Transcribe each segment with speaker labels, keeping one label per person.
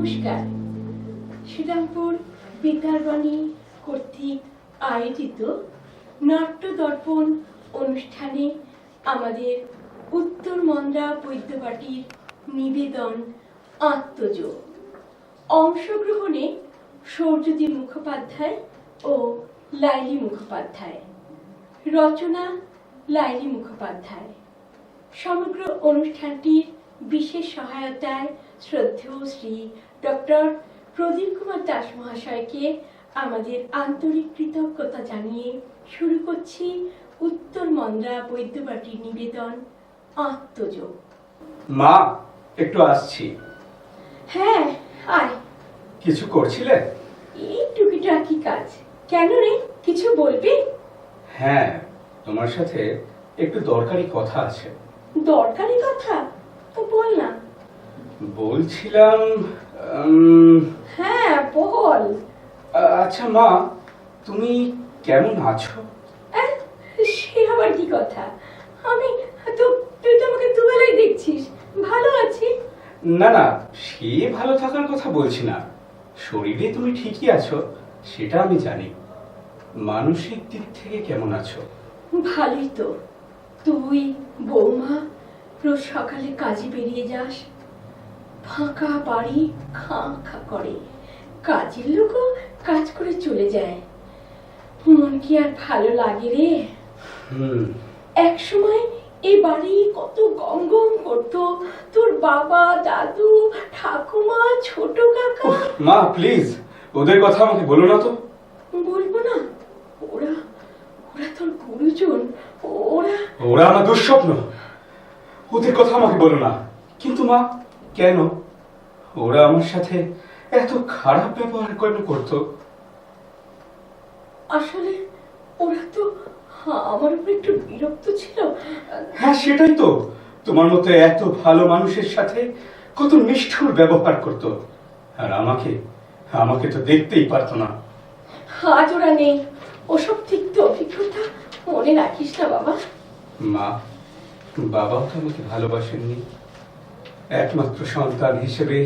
Speaker 1: নমস্কার। শ্রীরামপুর বিদ্যারবাণী কর্তৃক আয়োজিত নাট্য দর্পণ অনুষ্ঠানে আমাদের উত্তর মন্দ্রা বৈদ্যবাটির নিবেদন আত্মযোগ। অংশগ্রহণে সৌর্যদীপ মুখোপাধ্যায় ও লাইলি মুখোপাধ্যায়, রচনা লাইলি মুখোপাধ্যায়। সমগ্র অনুষ্ঠানটির বিশেষ সহায়তায় শ্রদ্ধেয় শ্রী ডক্টর প্রদীপ কুমার দাস মহাশয়কে আমাদের আন্তরিক কৃতজ্ঞতা জানিয়ে শুরু করছি উত্তর মন্দ্রা বৈদ্যবাটির নিবেদন আত্মযোগ।
Speaker 2: মা, একটু আসছি।
Speaker 1: হ্যাঁ, আয়।
Speaker 2: কিছু করছিলে?
Speaker 1: এই টুকিটাকি কাজ। কেন রে, কিছু বলবি?
Speaker 2: হ্যাঁ, তোমার সাথে একটু দরকারি কথা আছে।
Speaker 1: দরকারি কথা? তো বল না।
Speaker 2: বলছিলাম
Speaker 1: হ্যাঁ বল।
Speaker 2: আচ্ছা মা, তুমি কেমন আছো?
Speaker 1: সে আবার কি কথা? আমি তো, তুই তো আমাকে দুবেলাই দেখছিস। ভালো আছি।
Speaker 2: না না, সে ভালো থাকার কথা বলছি না। শরীরে তুমি ঠিকই আছো, সেটা আমি জানি। মানসিক দিক থেকে কেমন আছো?
Speaker 1: ভালোই তো। তুই, বৌমা রোজ সকালে কাজে বেরিয়ে যাস। ফাঁকা বাড়ি খাঁ খাঁ করে। কাজের লোকও কাজ করে চলে যায়। মন কি আর ভালো লাগে রে? এক সময় এই বাড়ি কত গম গম করতো। তোর বাবা, দাদু, ঠাকুমা, ছোট কাকা।
Speaker 2: মা প্লিজ, ওদের কথা আমাকে বলো না তো।
Speaker 1: বলবো না? ওরা ওরা তোর গুরুজন।
Speaker 2: ওরা আমার দুঃস্বপ্ন। ওদের কথা আমাকে বলো না। কিন্তু মা, কেন ওরা আমার সাথে এত খারাপ ব্যবহার কেন করতো?
Speaker 1: আসলে ওরা তো আমার উপর একটু বিরক্ত ছিল।
Speaker 2: হ্যাঁ সেটাই তো, তোমার মতো এত ভালো মানুষের সাথে কত নিষ্ঠুর ব্যবহার করতো। আর আমাকে তো দেখতেই পারতো না।
Speaker 1: আজ ওরা নেই। ওসব তিক্ত অভিজ্ঞতা মনে রাখিস না বাবা।
Speaker 2: মা, বাবাও তো আমাকে ভালোবাসেননি। একমাত্র সন্তান হিসেবে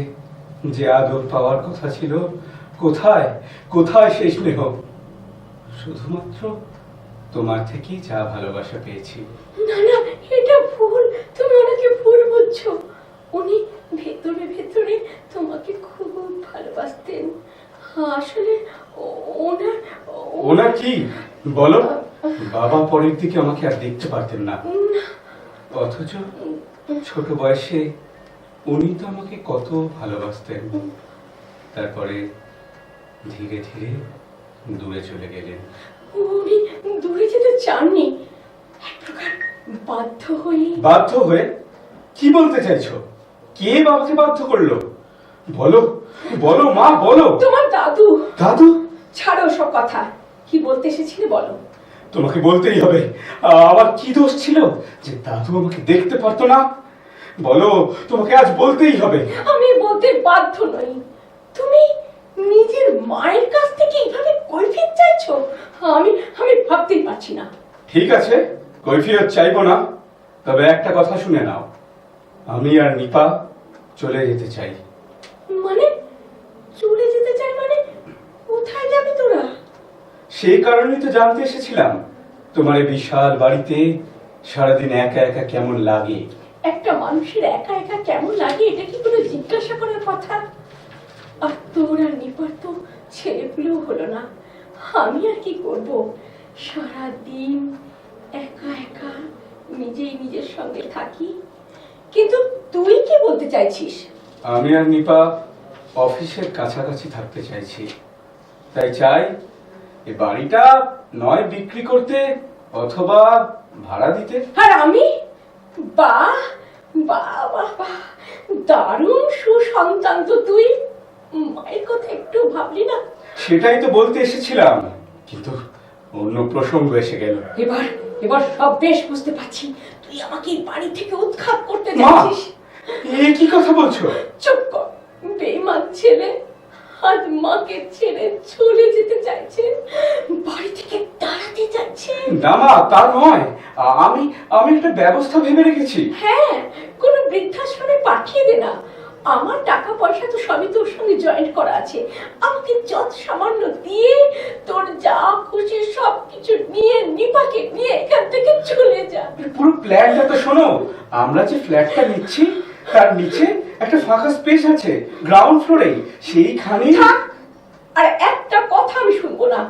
Speaker 2: যে আদর পাওয়ার কথা ছিল, কোথায় কোথায় সেই স্নেহ? শুধুমাত্র তোমার থেকেই যা ভালোবাসা পেয়েছি।
Speaker 1: না না, এটা ভুল। তুমি ওনাকে ভুল বুঝছো। উনি ভেতরে ভেতরে তোমাকে খুব ভালোবাসতেন। আসলে
Speaker 2: ওনার কি বলো? বাবা পরের দিকে আমাকে আর দেখতে পারতেন না, অথচ ছোট বয়সে উনি তো আমাকে কত ভালোবাসতেন। তারপরে ধীরে ধীরে দূরে চলে গেলেন।
Speaker 1: উনি দূরে যেতে চাননি, এক প্রকার বাধ্য হয়ে।
Speaker 2: কি বলতে চাইছো? কে বাবাকে বাধ্য করলো? বলো বলো মা, বলো।
Speaker 1: তোমার দাদু।
Speaker 2: দাদু?
Speaker 1: ছাড়ো সব কথা। কি বলতে এসেছিলে বলো।
Speaker 2: তোমাকে বলতেই হবে। আবার কি দোষ ছিল যে দাদু আমাকে দেখতে পারতো না? বলো, তোমাকে আজ বলতেই হবে।
Speaker 1: আমি বলতে বাধ্য নই। তুমি নিজের মায়ের কাছ থেকে এইভাবে কৈফিয়ত চাইছো? আমি ভাবতেই পারছি না।
Speaker 2: ঠিক আছে, কৈফিয়ত চাইবো না। তবে একটা কথা শুনে নাও, আমি আর নিপা চলে যেতে চাই।
Speaker 1: মানে চলে যেতে চাই মানে? কোথায় যাবি তোরা?
Speaker 2: সেই কারণেই তো জানতে এসেছিলাম, তোমার এই বিশাল বাড়িতে সারাদিন একা একা কেমন লাগে।
Speaker 1: একটা মানুষের একা একা কেমন লাগে এটা কি কোনো জিজ্ঞাসা করার কথা? আর তোর আর নিপার তো ছেলেপুলেও হলো না। আমি আর কি করব? সারাদিন একা একা নিজেই নিজের সঙ্গে থাকি। কিন্তু তুই কি বলতে চাইছিস?
Speaker 2: আমি আর নিপা অফিসের কাছাকাছি থাকতে চাইছি। তাই চাই এই বাড়িটা নয় বিক্রি করতে, অথবা ভাড়া দিতে।
Speaker 1: আর আমি? বাহ বাহ বাহ বাহ, দারুণ সুসন্তান তো তুই। মায়ের কথা একটু ভাবলি না?
Speaker 2: সেটাই তো বলতে এসেছিলাম, কিন্তু অন্য প্রসঙ্গ এসে গেল।
Speaker 1: এবার সব বেশ বুঝতে পারছি। তুই আমাকে এই বাড়ি থেকে উৎখাত করতে চাইছিস।
Speaker 2: এ কি কথা বলছো?
Speaker 1: চুপ কর, বেঈমান ছেলে। আজ মাকে ছেড়ে চলে যেতে চাইছে, বাড়ি থেকে তাড়াতে চাইছে।
Speaker 2: না মা, তা নয়। আমি একটা ব্যবস্থা ভেবে রেখেছি।
Speaker 1: হ্যাঁ, কোন বৃদ্ধাশ্রমে পাঠিয়ে দে না। আমার টাকা পয়সা তো সবই তোর সঙ্গে জয়েন্ট করা আছে, আমাকে যত সামান্য দিয়ে তোর যা খুশি সবকিছু নিয়ে নিপাকে নিয়ে এখান থেকে চলে যা।
Speaker 2: পুরো প্ল্যানটা তো শোনো, আমরা যে ফ্ল্যাটটা নিচ্ছি তার নিচে একটা ফাঁকা স্পেস আছে গ্রাউন্ড ফ্লোরে, সেইখানে।
Speaker 1: থাক, আর একটা কথা আমি শুনবো না।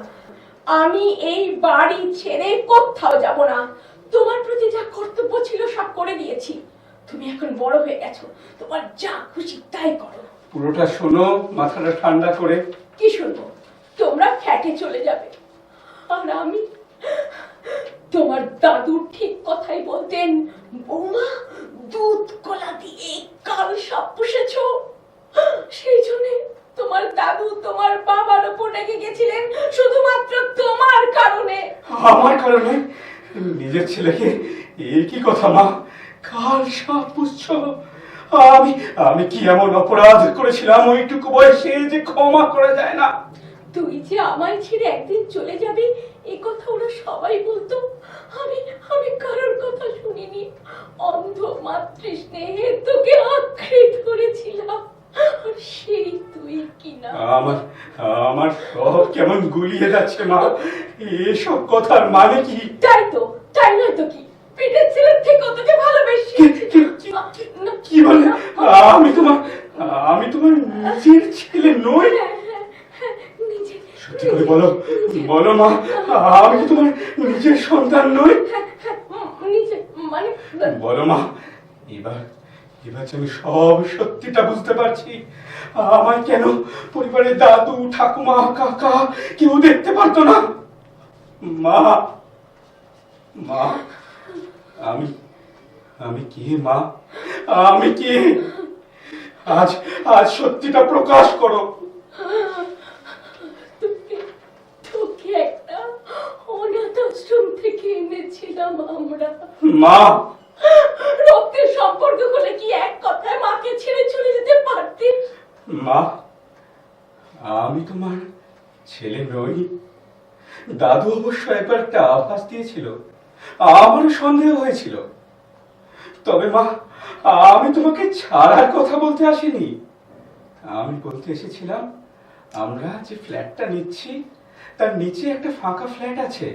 Speaker 1: আমি এই বাড়ি ছেড়ে কোথাও যাব না। তোমার প্রতি যা কর্তব্য ছিল সব করে দিয়েছি, তুমি এখন বড় হয়ে গেছো, তোমার যা খুশি তাই করো।
Speaker 2: পুরোটা শোনো মাথাটা ঠান্ডা করে।
Speaker 1: কি শুনবো? তোমরা ফ্ল্যাটে চলে যাবে, আর আমি, তোমার দাদু ঠিক কথাই বলতেন, বৌমা দুধ কলা দিয়ে কাল সাপ পুষেছো। সেই জন্য তোমার দাদু তোমার বাবার উপর রেগে গেছিলেন শুধুমাত্র তোমার কারণে।
Speaker 2: আমার কারণে? নিজের ছেলেকে এই কি কথা মা, কাল সাপ পুষছ? আমি আমি কি এমন অপরাধ করেছিলাম ওইটুকু বয়সে যে ক্ষমা করা যায় না?
Speaker 1: তুই যে আমায় ছেড়ে একদিন চলে যাবি এই কথা ওরা সবাই বলতো, আমি আমি কারোর কথা শুনিনি। অন্ধ মাতৃ স্নেহে তোকে আঁকড়ে ধরেছিলাম, আর সেই তুই কিনা।
Speaker 2: আমার আমার সব কেমন গুলিয়ে যাচ্ছে মা, এসব কথার মানে কি?
Speaker 1: তাই তো, তাই নয় তো কি, পেটের ছেলের থেকে তোকে ভালোবেসি।
Speaker 2: কি বলে? আমি তোমার নিজের ছেলে নই?
Speaker 1: নিজে
Speaker 2: সত্যি করে বলো, বলো মা, আমি কি তোমার নিজের সন্তান নই?
Speaker 1: নিজে মানে
Speaker 2: বলো মা, এবার এবার যে আমি সব সত্যিটা বুঝতে পারছি। আমায় কেন পরিবারের দাদু ঠাকুমা কাকা কেউ দেখতে পারতো না? মা, মা, আমি আমি কে মা? আমি কে? আজ আজ সত্যিটা প্রকাশ করো।
Speaker 1: তোকে একটা অনাথ আশ্রম থেকে এনেছিলাম আমরা।
Speaker 2: মা,
Speaker 1: রক্তের সম্পর্ক হলে কি এক কথায় মাকে ছেড়ে চলে যেতে পারতিস?
Speaker 2: মা, আমি তোমার ছেলে নই। দাদু অবশ্য একবার একটা আভাস দিয়েছিল, আমারও সন্দেহ হয়েছিল। তবে মা, আমি তোমাকে ছাড়ার কথা বলতে আসিনি। আমি বলতে এসেছিলাম, আমরা যে ফ্ল্যাটটা নিচ্ছি তার নিচে একটা ফাঁকা ফ্ল্যাট আছে,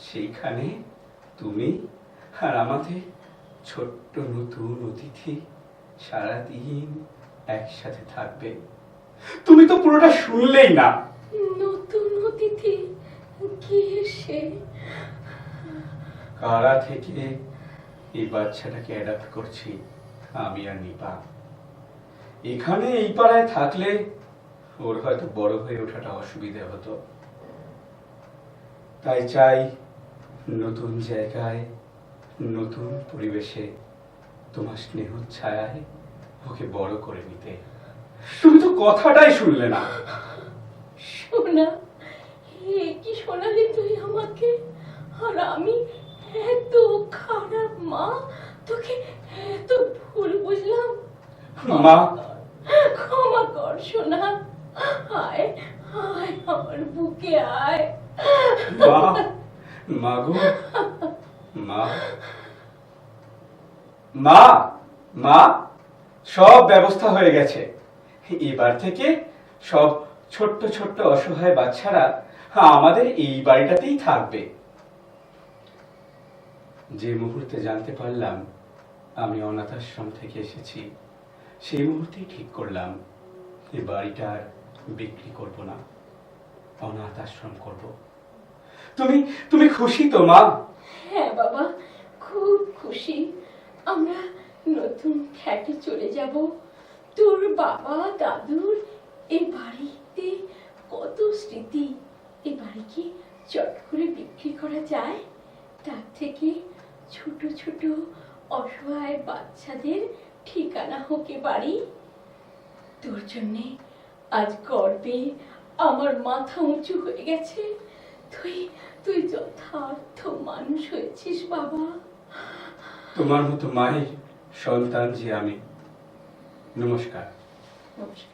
Speaker 2: সেইখানে তুমি আর আমাদের ছোট্ট নতুন অতিথি সারাদিন একসাথে থাকবে। তুমি তো পুরোটা শুনলেই না।
Speaker 1: নতুন অতিথি? কি সে?
Speaker 2: কারা থেকে এই বাচ্চাটাকে অ্যাডাপ্ট করছি আমি আর নিপা। এখানে এই পাড়ায় থাকলে ওর হয়তো বড় হয়ে ওঠাটা অসুবিধা হতো। তাই চাই নতুন জায়গায় নতুন পরিবেশে তোমার স্নেহ ছায়ায় ওকে বড় করে নিতে। তুমি তো কথাটাই শুনলে না।
Speaker 1: শোনা, কি শোনালি তুই আমাকে? আর আমি এত খারাপ মা, তোকে এত ভুল বুঝলাম।
Speaker 2: মা,
Speaker 1: ক্ষমা কর সোনা, আয় আয় আমার বুকে আয়।
Speaker 2: মা, মা গো, মা, মা, মা, সব ব্যবস্থা হয়ে গেছে। এবার থেকে সব ছোট্ট ছোট্ট অসহায় বাচ্চারা আমাদের এই বাড়িটাতেই থাকবে। যে মুহূর্তে জানতে পারলাম আমি অনাথ আশ্রম থেকে এসেছি, সেই মুহূর্তেই ঠিক করলাম এই বাড়িটা আর বিক্রি করব না, অনাথ আশ্রম করব। তুমি তুমি খুশি তো মা?
Speaker 1: হ্যাঁ বাবা, খুব খুশি। আমরা নতুন ফ্ল্যাটে চলে যাব। তোর বাবা দাদুর এই বাড়িতে কত স্মৃতি। এই বাড়ি কি চট করে বিক্রি করা যায়? তার থেকে ছোট ছোট অসহায় বাচ্চাদের ঠিকানা হোক এ বাড়ি। তোর জন্যে আজ গর্বে আমার মাথা উঁচু হয়ে গেছে। তুই তুই যথার্থ মানুষ হয়েছিস বাবা।
Speaker 2: তোমার মতো মায়ের সন্তান যে আমি। নমস্কার।
Speaker 1: নমস্কার।